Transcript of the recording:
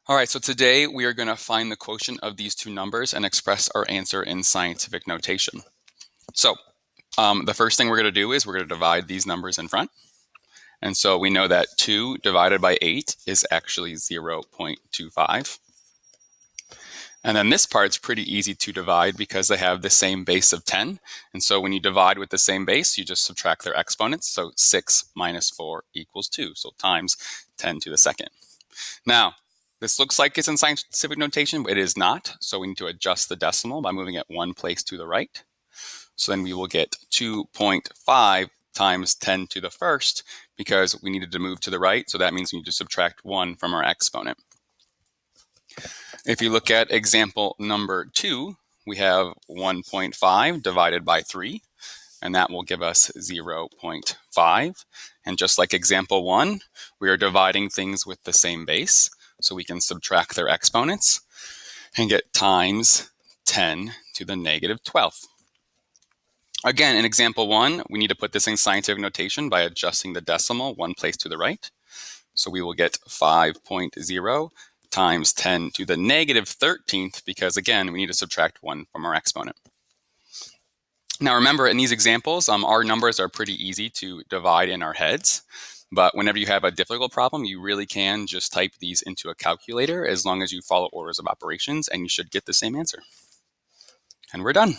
All right, so today we are going to find the quotient of these two numbers and express our answer in scientific notation. So the first thing we're going to do is we're going to divide these numbers in front. And so we know that 2 divided by 8 is actually 0.25. And then this part's pretty easy to divide because they have the same base of 10. And so when you divide with the same base, you just subtract their exponents. So 6 minus 4 equals 2. So times 10 to the second. Now, this looks like it's in scientific notation, but it is not. So we need to adjust the decimal by moving it one place to the right. So then we will get 2.5 times 10 to the first because we needed to move to the right. So that means we need to subtract 1 from our exponent. If you look at example number 2, we have 1.5 divided by 3, and that will give us 0.5. And just like example 1, we are dividing things with the same base, so we can subtract their exponents and get times 10 to the negative 12th. Again, in example 1, we need to put this in scientific notation by adjusting the decimal one place to the right. So we will get 5.0 times 10 to the negative 13th because, again, we need to subtract 1 from our exponent. Now remember, in these examples, our numbers are pretty easy to divide in our heads. But whenever you have a difficult problem, you really can just type these into a calculator as long as you follow orders of operations, and you should get the same answer. And we're done.